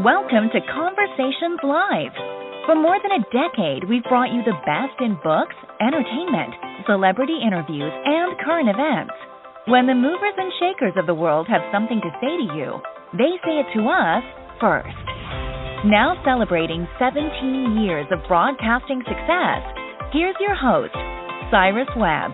Welcome to Conversations Live. For more than a decade, we've brought you the best in books, entertainment, celebrity interviews, and current events. When the movers and shakers of the world have something to say to you, they say it to us first. Now celebrating 17 years of broadcasting success, here's your host, Cyrus Webb.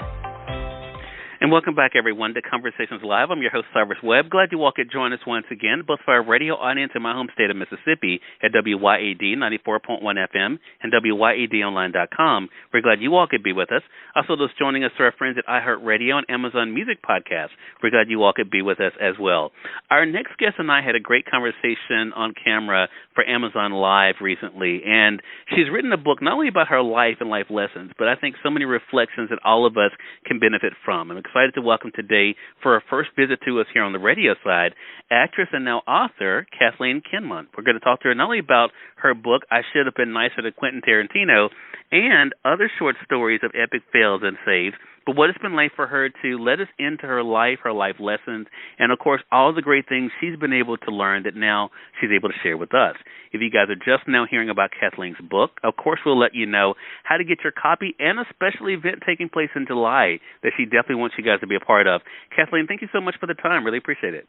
And welcome back, everyone, to Conversations Live. I'm your host, Cyrus Webb. Glad you all could join us once again, both for our radio audience in my home state of Mississippi at WYAD 94.1 FM and WYADonline.com. We're glad you all could be with us. Also, those joining us through our friends at iHeartRadio and Amazon Music Podcasts. We're glad you all could be with us as well. Our next guest and I had a great conversation on camera for Amazon Live recently, and she's written a book not only about her life and life lessons, but I think so many reflections that all of us can benefit from. I'm excited to welcome today, for her first visit to us here on the radio side, actress and now author Kathleen Kinmont. We're going to talk to her not only about her book, I Should Have Been Nicer to Quentin Tarantino, and other short stories of epic fails and saves, but what it's been like for her to let us into her life lessons, and, of course, all the great things she's been able to learn that now she's able to share with us. If you guys are just now hearing about Kathleen's book, of course we'll let you know how to get your copy and a special event taking place in July that she definitely wants you guys to be a part of. Kathleen, thank you so much for the time. Really appreciate it.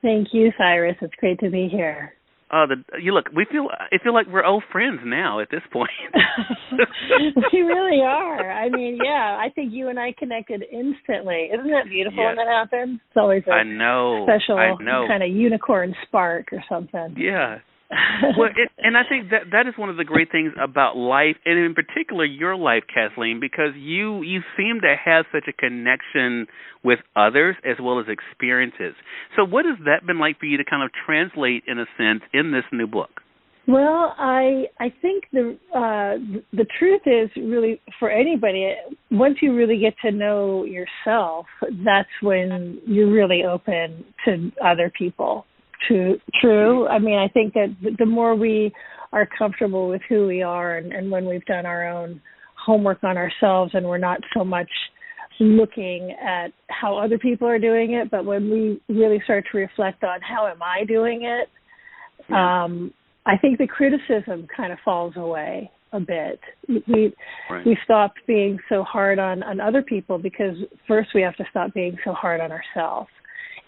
Thank you, Cyrus. It's great to be here. I feel like we're old friends now at this point. We really are. I mean, yeah, I think you and I connected instantly. Isn't that beautiful when that happens? It's always a special kind of unicorn spark or something. Yeah. Well, and I think that is one of the great things about life, and in particular your life, Kathleen, because you seem to have such a connection with others as well as experiences. So what has that been like for you to kind of translate, in a sense, in this new book? Well, I think the truth is really for anybody, once you really get to know yourself, that's when you're really open to other people. True. I mean, I think that the more we are comfortable with who we are and when we've done our own homework on ourselves and we're not so much looking at how other people are doing it, but when we really start to reflect on how am I doing it, I think the criticism kind of falls away a bit. We stop being so hard on other people because first we have to stop being so hard on ourselves.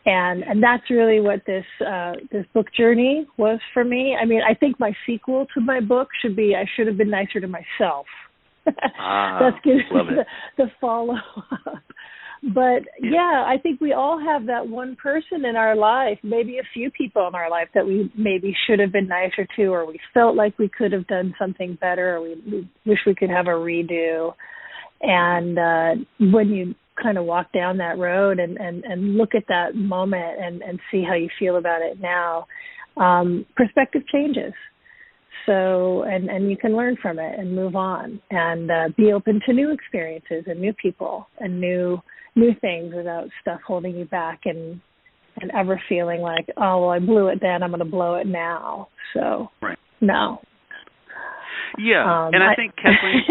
And that's really what this book journey was for me. I mean, I think my sequel to my book should be I Should Have Been Nicer to Myself. That's good. The follow-up. But, yeah, I think we all have that one person in our life, maybe a few people in our life that we maybe should have been nicer to, or we felt like we could have done something better, or we wish we could have a redo. And when you kind of walk down that road and look at that moment and see how you feel about it now, perspective changes. So, and you can learn from it and move on and be open to new experiences and new people and new things without stuff holding you back and ever feeling like, oh, well, I blew it then, I'm going to blow it now. So, no. Yeah, and I think, Kathleen,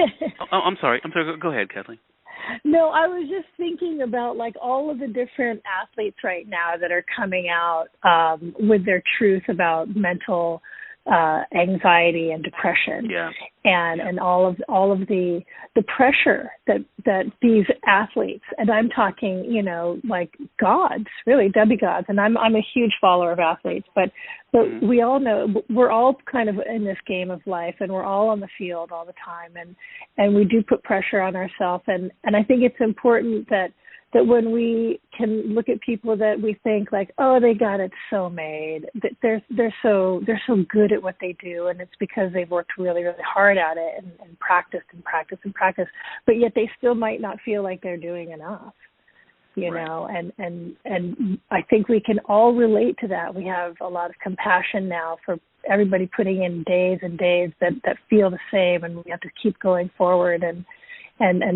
I'm sorry, go ahead, Kathleen. No, I was just thinking about like all of the different athletes right now that are coming out with their truth about mental anxiety and depression, and all of the pressure that these athletes, and I'm talking, like gods, really demigods, and I'm a huge follower of athletes, but we all know we're all kind of in this game of life, and we're all on the field all the time, and we do put pressure on ourselves, and I think it's important that when we can look at people that we think like, oh, they got it so made, that they're so good at what they do, and it's because they've worked really, really hard at it and practiced and practiced and practiced, but yet they still might not feel like they're doing enough, you know, and I think we can all relate to that. We have a lot of compassion now for everybody putting in days and days that feel the same, and we have to keep going forward and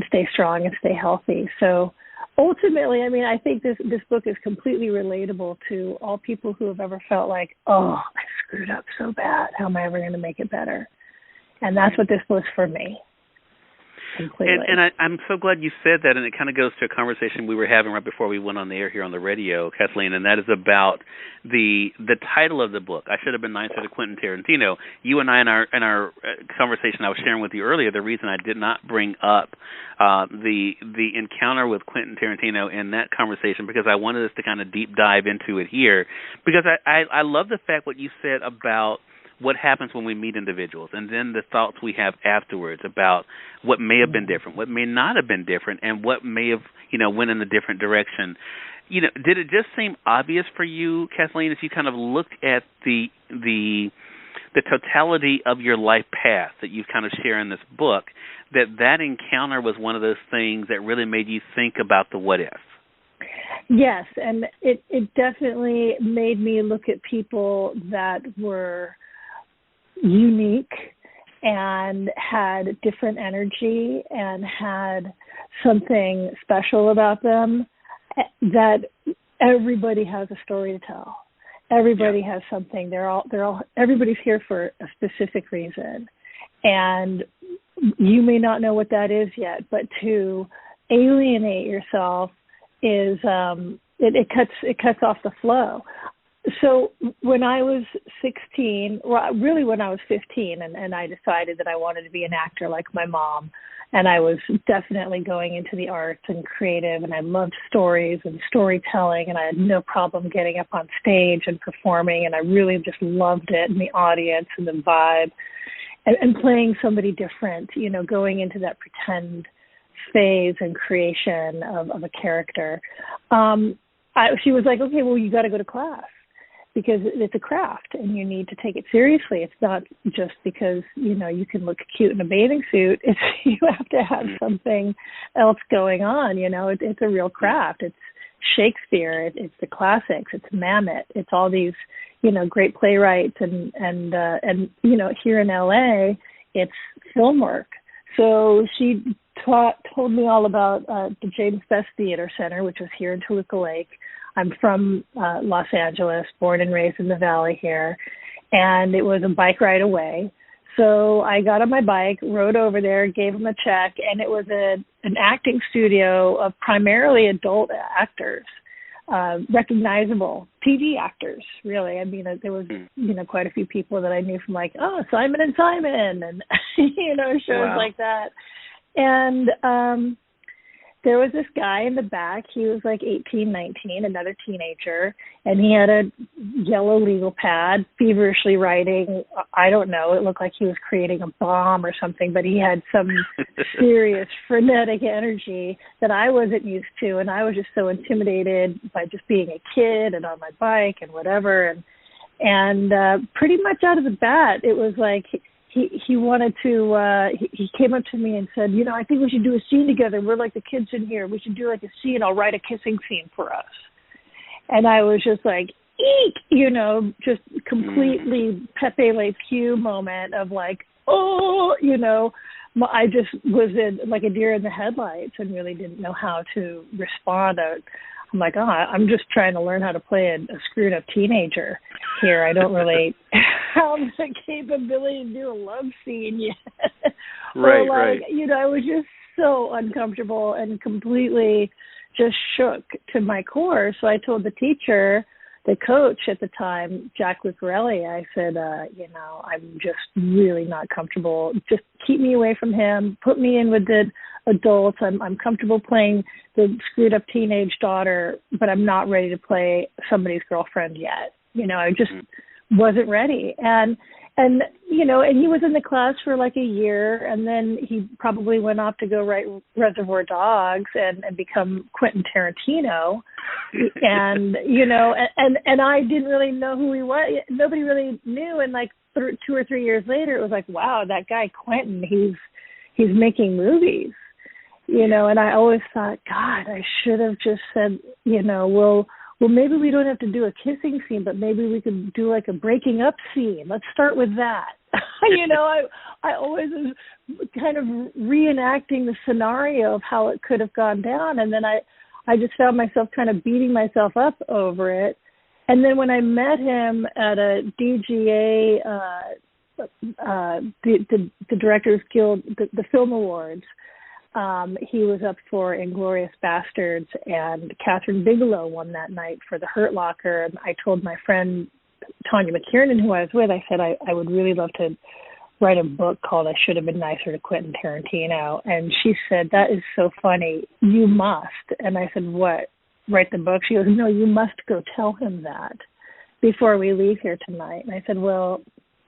stay strong and stay healthy. So ultimately, I mean, I think this book is completely relatable to all people who have ever felt like, oh, I screwed up so bad. How am I ever going to make it better? And that's what this was for me. completely. And I'm so glad you said that, and it kind of goes to a conversation we were having right before we went on the air here on the radio, Kathleen, and that is about the title of the book. I should have been nicer to Quentin Tarantino. You and I in our conversation I was sharing with you earlier, the reason I did not bring up the encounter with Quentin Tarantino in that conversation, because I wanted us to kind of deep dive into it here, because I love the fact what you said about what happens when we meet individuals, and then the thoughts we have afterwards about what may have been different, what may not have been different, and what may have, went in a different direction. Did it just seem obvious for you, Kathleen, as you kind of looked at the totality of your life path that you kind of share in this book, that encounter was one of those things that really made you think about the what if? Yes, and it definitely made me look at people that were unique and had different energy and had something special about them, that everybody has a story to tell. Everybody has something. Everybody's here for a specific reason. And you may not know what that is yet, but to alienate yourself is it cuts off the flow. So when I was 16, really when I was 15, and I decided that I wanted to be an actor like my mom, and I was definitely going into the arts and creative, and I loved stories and storytelling, and I had no problem getting up on stage and performing, and I really just loved it, and the audience and the vibe, and playing somebody different, going into that pretend phase and creation of a character. She was like, okay, well, you got to go to class, because it's a craft and you need to take it seriously. It's not just because, you can look cute in a bathing suit. It's you have to have something else going on. It's a real craft. It's Shakespeare. It's the classics. It's Mamet. It's all these, great playwrights and here in LA, it's film work. So she told me all about the James Best Theater Center, which was here in Toluca Lake. I'm from Los Angeles, born and raised in the Valley here, and it was a bike ride away. So I got on my bike, rode over there, gave them a check, and it was an acting studio of primarily adult actors, recognizable PG actors, really. I mean, there was, quite a few people that I knew from Simon and Simon and, shows like that. And there was this guy in the back. He was 18, 19, another teenager, and he had a yellow legal pad, feverishly writing. I don't know. It looked like he was creating a bomb or something, but he had some serious frenetic energy that I wasn't used to, and I was just so intimidated by just being a kid and on my bike and whatever. And pretty much out of the bat, it was like he wanted to, he came up to me and said, I think we should do a scene together. We're like the kids in here. We should do a scene. I'll write a kissing scene for us. And I was just like, eek, just completely Pepe Le Pew moment of I just was in like a deer in the headlights and really didn't know how to respond. I'm like, I'm just trying to learn how to play a screwed up teenager here. I don't really have the capability to do a love scene yet. Right, right. I was just so uncomfortable and completely just shook to my core. So I told the teacher, the coach at the time, Jack Lucarelli, I said, I'm just really not comfortable. Just keep me away from him. Put me in with the adults. I'm comfortable playing the screwed up teenage daughter, but I'm not ready to play somebody's girlfriend yet. I just wasn't ready. And he was in the class for like a year, and then he probably went off to go write Reservoir Dogs and become Quentin Tarantino. And, and I didn't really know who he was. Nobody really knew. And 2 or 3 years later, it was like, wow, that guy Quentin, he's making movies. And I always thought, God, I should have just said, well, maybe we don't have to do a kissing scene, but maybe we could do like a breaking up scene. Let's start with that. I always was kind of reenacting the scenario of how it could have gone down. And then I just found myself kind of beating myself up over it. And then when I met him at a DGA, the Directors Guild, the Film Awards, he was up for Inglourious Bastards, and Catherine Bigelow won that night for The Hurt Locker. And I told my friend Tanya McKiernan, who I was with, I said, I would really love to write a book called I Should Have Been Nicer to Quentin Tarantino. And she said, that is so funny. You must. And I said, what? Write the book? She goes, no, you must go tell him that before we leave here tonight. And I said, well,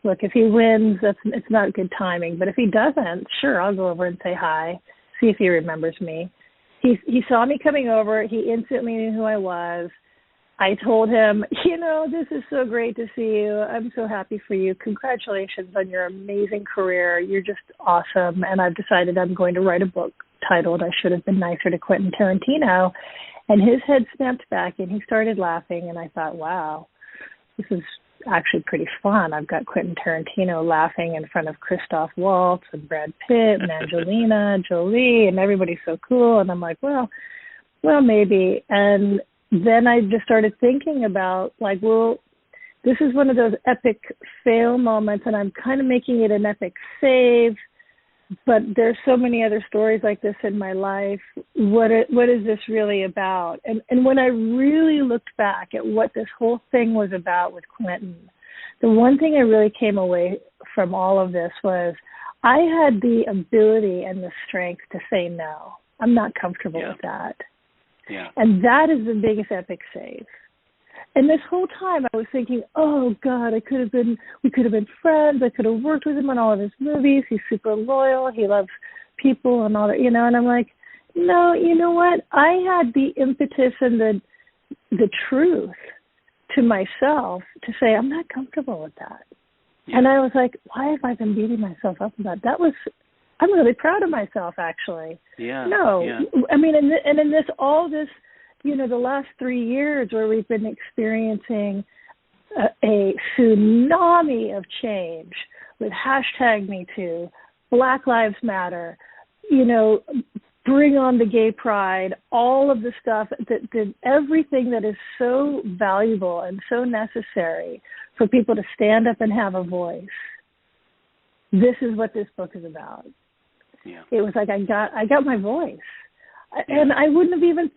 look, if he wins, it's not good timing. But if he doesn't, sure, I'll go over and say hi, see if he remembers me. He saw me coming over. He instantly knew who I was. I told him, this is so great to see you. I'm so happy for you. Congratulations on your amazing career. You're just awesome. And I've decided I'm going to write a book titled I Should Have Been Nicer to Quentin Tarantino. And his head snapped back and he started laughing. And I thought, wow, this is actually pretty fun. I've got Quentin Tarantino laughing in front of Christoph Waltz and Brad Pitt and Angelina Jolie, and everybody's so cool. And I'm like, well, maybe. And then I just started thinking about, this is one of those epic fail moments, and I'm kind of making it an epic save. But there's so many other stories like this in my life. What is this really about? And when I really looked back at what this whole thing was about with Quentin, the one thing I really came away from all of this was I had the ability and the strength to say no. I'm not comfortable with that. Yeah. And that is the biggest epic save. And this whole time I was thinking, oh, God, we could have been friends. I could have worked with him on all of his movies. He's super loyal. He loves people and all that, and I'm like, no, you know what? I had the impetus and the truth to myself to say, I'm not comfortable with that. Yeah. And I was like, why have I been beating myself up about that? I'm really proud of myself, actually. Yeah. No, yeah. I mean, in this, the last 3 years where we've been experiencing a tsunami of change with #MeToo, Black Lives Matter, bring on the gay pride, all of the stuff, that everything that is so valuable and so necessary for people to stand up and have a voice. This is what this book is about. Yeah. It was like I got my voice. And I wouldn't have even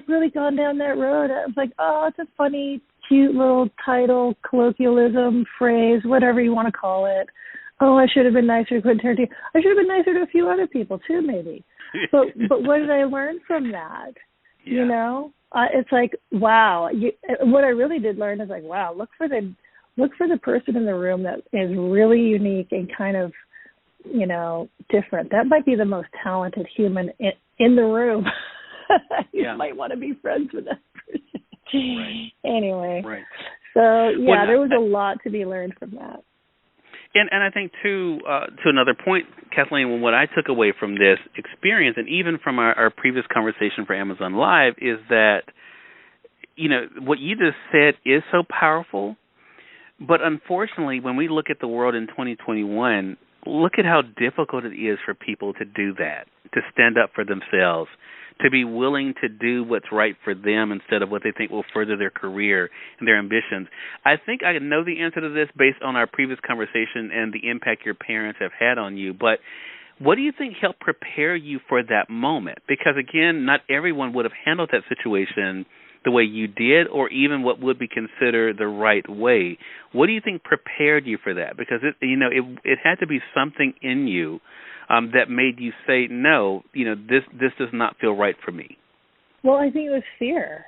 really gone down that road. I was like, oh, it's a funny, cute little title, colloquialism, phrase, whatever you want to call it. Oh, I should have been nicer to Quentin Tarantino. I should have been nicer to a few other people too, maybe. But what did I learn from that? Yeah. It's like, wow. What I really did learn is like, wow. Look for the person in the room that is really unique and kind of, different. That might be the most talented human in the room. You might want to be friends with that person. Right. Anyway. Right. So, there was a lot to be learned from that. And I think, too, to another point, Kathleen, what I took away from this experience, and even from our previous conversation for Amazon Live, is that, what you just said is so powerful. But unfortunately, when we look at the world in 2021, look at how difficult it is for people to do that, to stand up for themselves, to be willing to do what's right for them instead of what they think will further their career and their ambitions. I think I know the answer to this based on our previous conversation and the impact your parents have had on you, but what do you think helped prepare you for that moment? Because, again, not everyone would have handled that situation the way you did, or even what would be considered the right way. What do you think prepared you for that? Because it had to be something in you that made you say, no, this does not feel right for me. Well, I think it was fear,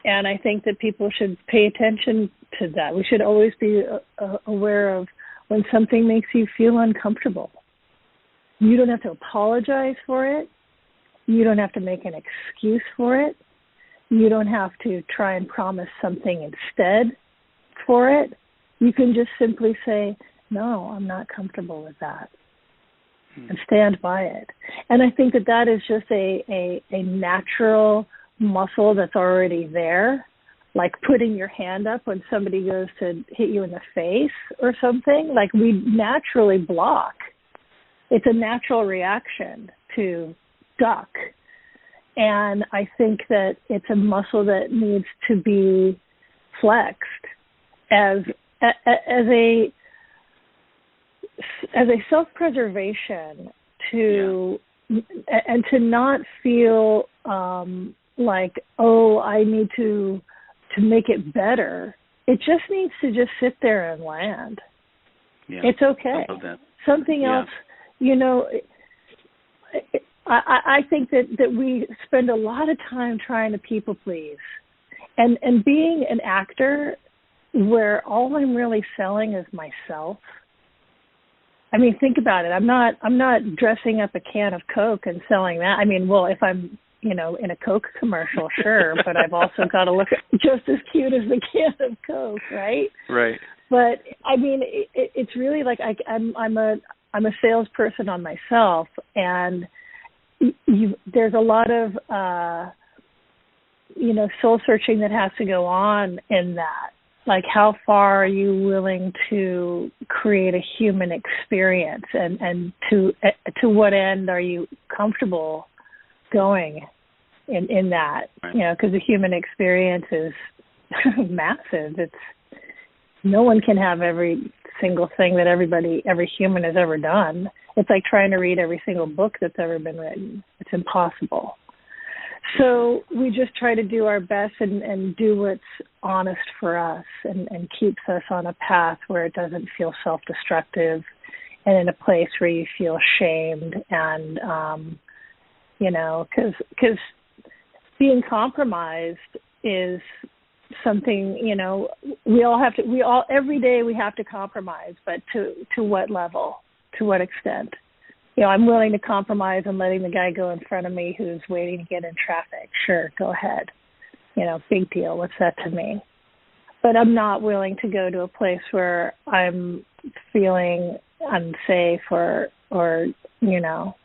and I think that people should pay attention to that. We should always be aware of when something makes you feel uncomfortable. You don't have to apologize for it. You don't have to make an excuse for it. You don't have to try and promise something instead for it. You can just simply say, no, I'm not comfortable with that, and stand by it. And I think that is just a natural muscle that's already there, like putting your hand up when somebody goes to hit you in the face or something. Like, we naturally block. It's a natural reaction to duck. And I think that it's a muscle that needs to be flexed as a self-preservation to and to not feel like, oh, I need to make it better. It just needs to just sit there and land. Yeah. It's okay. I love that. Something else, you know, I think that we spend a lot of time trying to people please. And being an actor where all I'm really selling is myself. I mean, think about it. I'm not dressing up a can of Coke and selling that. I mean, well, if I'm, you know, in a Coke commercial, sure, but I've also got to look just as cute as the can of Coke, right? Right. But I mean, it's really like I'm a salesperson on myself, and there's a lot of you know, soul searching that has to go on in that. Like, how far are you willing to create a human experience, and to what end are you comfortable going in that? Right. You know, because the human experience is massive. It's no one can have every single thing that every human has ever done. It's like trying to read every single book that's ever been written. It's impossible. So we just try to do our best and do what's honest for us and keeps us on a path where it doesn't feel self-destructive and in a place where you feel shamed. And, you know, because being compromised is something, you know, every day we have to compromise, but to what level, to what extent? You know, I'm willing to compromise and letting the guy go in front of me who's waiting to get in traffic. Sure, go ahead. You know, big deal. What's that to me? But I'm not willing to go to a place where I'm feeling unsafe or you know,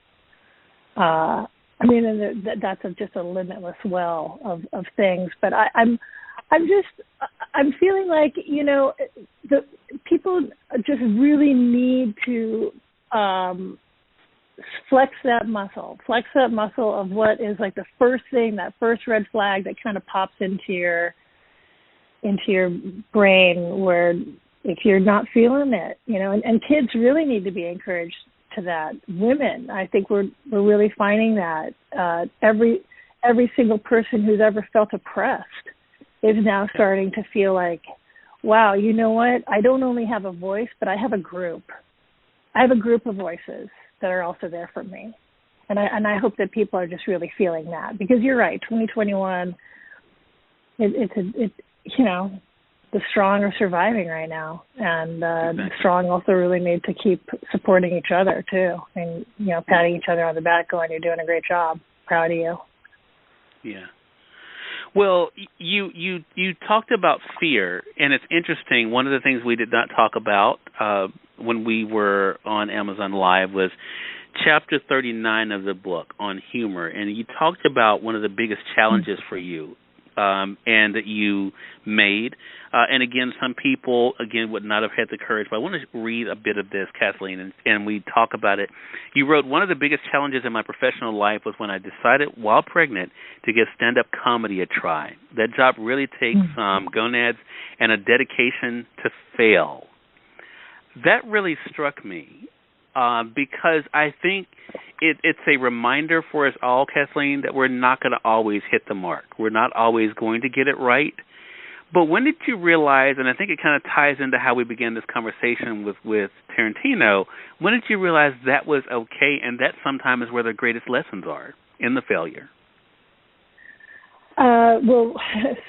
I mean, that's just a limitless well of things. But I'm feeling like, you know, the people just really need to flex that muscle of what is like the first thing, that first red flag that kind of pops into your brain, where if you're not feeling it, you know, and kids really need to be encouraged to that. Women, I think we're really finding that every single person who's ever felt oppressed is now starting to feel like, wow, you know what? I don't only have a voice, but I have a group. I have a group of voices that are also there for me. And I hope that people are just really feeling that, because you're right, 2021, it's you know, the strong are surviving right now, and the strong also really need to keep supporting each other too, and, you know, patting each other on the back, going, you're doing a great job, proud of you. Yeah. Well, you talked about fear, and it's interesting. One of the things we did not talk about when we were on Amazon Live was Chapter 39 of the book on humor, and you talked about one of the biggest challenges for you and that you made. And again, some people, would not have had the courage, but I want to read a bit of this, Kathleen, and we talk about it. You wrote, one of the biggest challenges in my professional life was when I decided, while pregnant, to give stand-up comedy a try. That job really takes gonads and a dedication to fail. That really struck me because I think it's a reminder for us all, Kathleen, that we're not going to always hit the mark. We're not always going to get it right. But when did you realize, and I think it kind of ties into how we began this conversation with Tarantino, when did you realize that was okay, and that sometimes is where the greatest lessons are, in the failure? Well,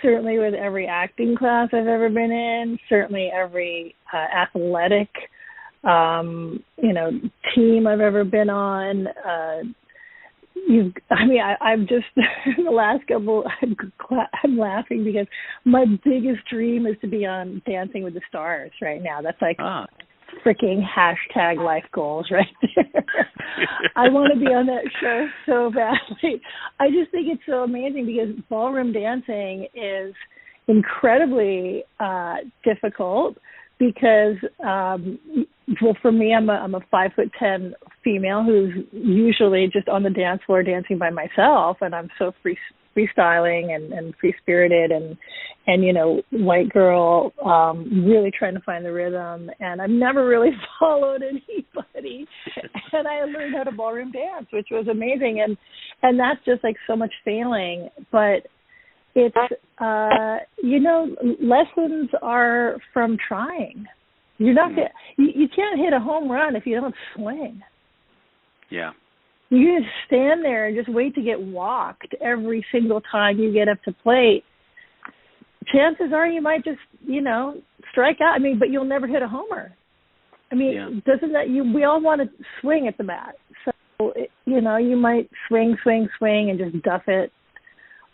certainly with every acting class I've ever been in, certainly every athletic you know, team I've ever been on. I've just in the last couple, I'm laughing because my biggest dream is to be on Dancing with the Stars right now. That's like freaking hashtag life goals right there. I want to be on that show so badly. I just think it's so amazing because ballroom dancing is incredibly difficult because, well, for me, I'm a 5'10" female who's usually just on the dance floor dancing by myself, and I'm so freestyling and free-spirited and you know, white girl, really trying to find the rhythm, and I've never really followed anybody, and I learned how to ballroom dance, which was amazing, and that's just like so much failing, but it's, you know, lessons are from trying. You're not gonna, you can't hit a home run if you don't swing. Yeah. You just stand there and just wait to get walked every single time you get up to plate. Chances are you might just, you know, strike out. I mean, but you'll never hit a homer. I mean, doesn't that, we all want to swing at the bat. So, you know, you might swing and just duff it,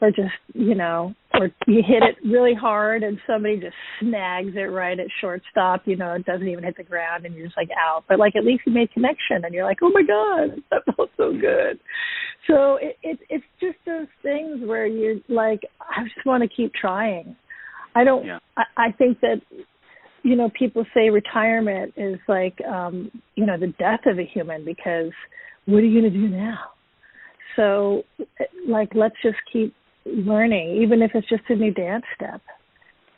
or just, you know, or you hit it really hard and somebody just snags it right at shortstop, you know, it doesn't even hit the ground and you're just like out. But like at least you made connection and you're like, oh my God, that felt so good. So it's just those things where you're like, I just want to keep trying. I think that, you know, people say retirement is like, you know, the death of a human, because what are you going to do now? So like, let's just keep learning, even if it's just a new dance step,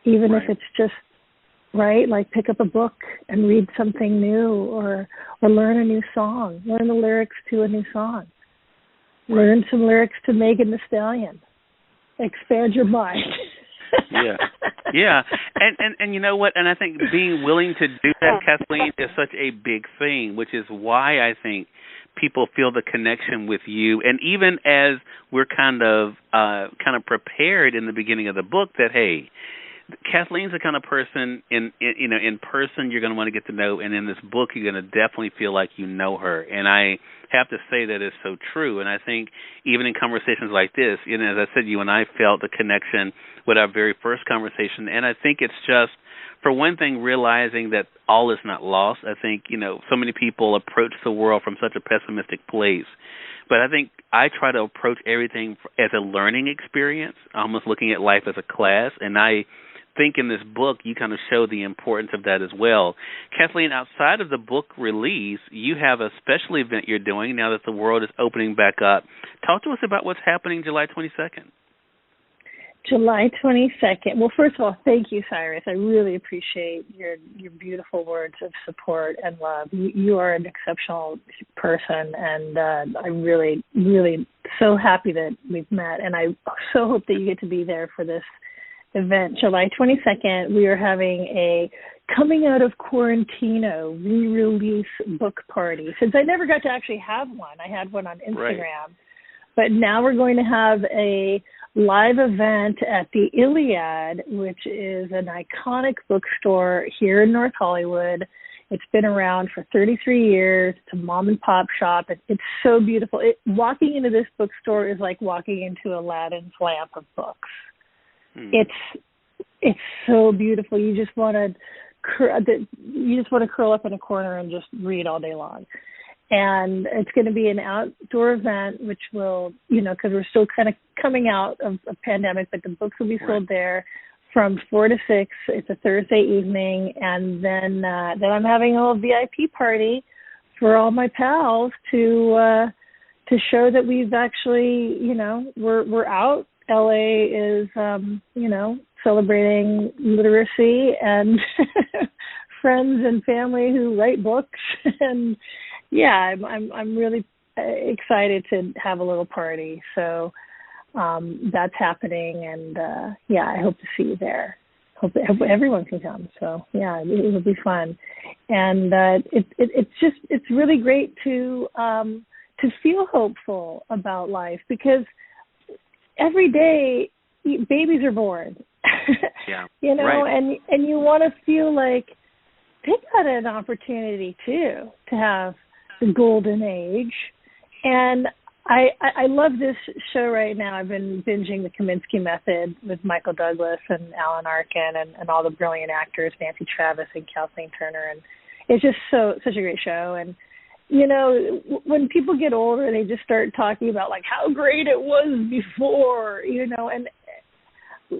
even if it's just, right, like pick up a book and read something new, or learn a new song, learn the lyrics to a new song, learn some lyrics to Megan Thee Stallion, expand your mind. Yeah. And you know what? And I think being willing to do that, Kathleen, is such a big thing, which is why I think people feel the connection with you. And even as we're kind of prepared in the beginning of the book that, hey, Kathleen's the kind of person in person you're going to want to get to know, and in this book you're going to definitely feel like you know her. And I have to say that is so true. And I think even in conversations like this, you know, as I said, you and I felt the connection with our very first conversation. And I think it's just, for one thing, realizing that all is not lost. I think, you know, so many people approach the world from such a pessimistic place. But I think I try to approach everything as a learning experience, almost looking at life as a class. And I think in this book you kind of show the importance of that as well. Kathleen, outside of the book release, you have a special event you're doing now that the world is opening back up. Talk to us about what's happening July 22nd. July 22nd. Well, first of all, thank you, Cyrus. I really appreciate your beautiful words of support and love. You are an exceptional person, and I'm really, really so happy that we've met, and I so hope that you get to be there for this event. July 22nd, we are having a coming out of Quarantino re-release book party. Since I never got to actually have one, I had one on Instagram, but now we're going to have a live event at the Iliad, which is an iconic bookstore here in North Hollywood. It's been around for 33 years. It's a mom and pop shop. It's so beautiful. Walking into this bookstore is like walking into Aladdin's lamp of books. It's so beautiful. You just want to curl up in a corner and just read all day long. And it's going to be an outdoor event, which will, you know, because we're still kind of coming out of a pandemic, but the books will be sold there from 4 to 6. It's a Thursday evening, and then I'm having a little VIP party for all my pals to show that we've actually, you know, we're out. LA is, you know, celebrating literacy and friends and family who write books, and yeah, I'm really excited to have a little party. So that's happening, and I hope to see you there. Hope everyone can come. So yeah, it'll be fun, and it's really great to feel hopeful about life, because every day babies are born. You know, and you want to feel like they got an opportunity too to have the golden age. And I love this show right now. I've been binging The Kaminsky Method with Michael Douglas and Alan Arkin and all the brilliant actors, Nancy Travis and Kathleen Turner, and it's just such a great show. And you know, when people get older, they just start talking about like how great it was before, you know, and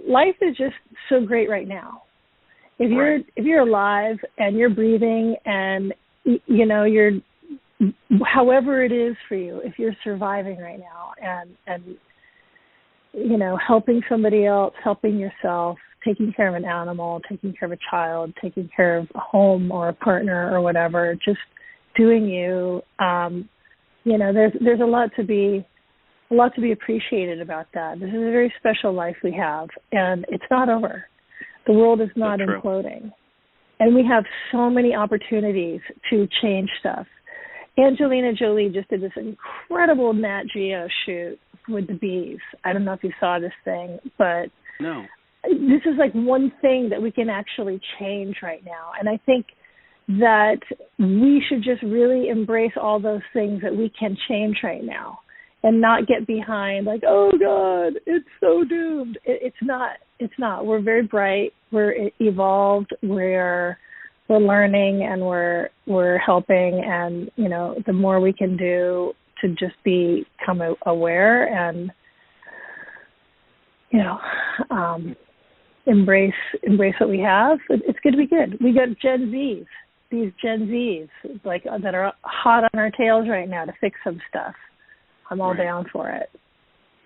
life is just so great right now. If you're alive and you're breathing and, you know, you're however it is for you, if you're surviving right now and you know, helping somebody else, helping yourself, taking care of an animal, taking care of a child, taking care of a home or a partner or whatever, just doing you, you know, there's a lot to be appreciated about that. This is a very special life we have, and it's not over. The world is not imploding. And we have so many opportunities to change stuff. Angelina Jolie just did this incredible Nat Geo shoot with the bees. I don't know if you saw this thing, but no. This is like one thing that we can actually change right now. And I think that we should just really embrace all those things that we can change right now and not get behind like, oh, God, it's so doomed. It's not. It's not. We're very bright. We're evolved. We're learning, and we're helping. And, you know, the more we can do to just become aware and, you know, embrace what we have, it's going to be good. We got these Gen Zs, like, that are hot on our tails right now to fix some stuff. I'm all down for it.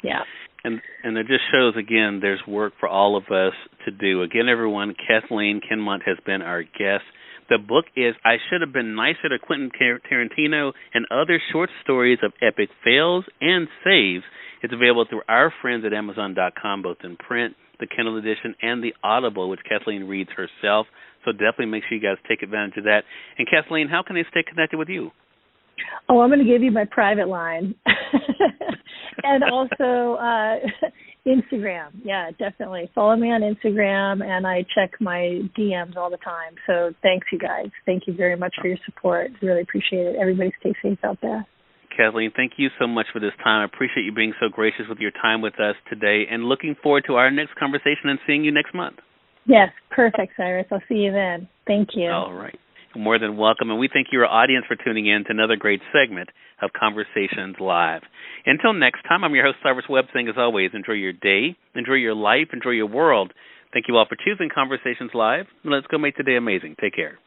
Yeah. And it just shows, again, there's work for all of us to do. Again, everyone, Kathleen Kinmont has been our guest. The book is I Should Have Been Nicer to Quentin Tarantino and Other Short Stories of Epic Fails and Saves. It's available through our friends at Amazon.com, both in print, the Kindle edition, and the Audible, which Kathleen reads herself. So definitely make sure you guys take advantage of that. And Kathleen, how can they stay connected with you? Oh, I'm going to give you my private line. And also Instagram. Yeah, definitely. Follow me on Instagram, and I check my DMs all the time. So thanks, you guys. Thank you very much for your support. Really appreciate it. Everybody stay safe out there. Kathleen, thank you so much for this time. I appreciate you being so gracious with your time with us today, and looking forward to our next conversation and seeing you next month. Yes, perfect, Cyrus. I'll see you then. Thank you. All right. You're more than welcome, and we thank your audience for tuning in to another great segment of Conversations Live. Until next time, I'm your host, Cyrus Webb, saying as always, enjoy your day, enjoy your life, enjoy your world. Thank you all for choosing Conversations Live, and let's go make today amazing. Take care.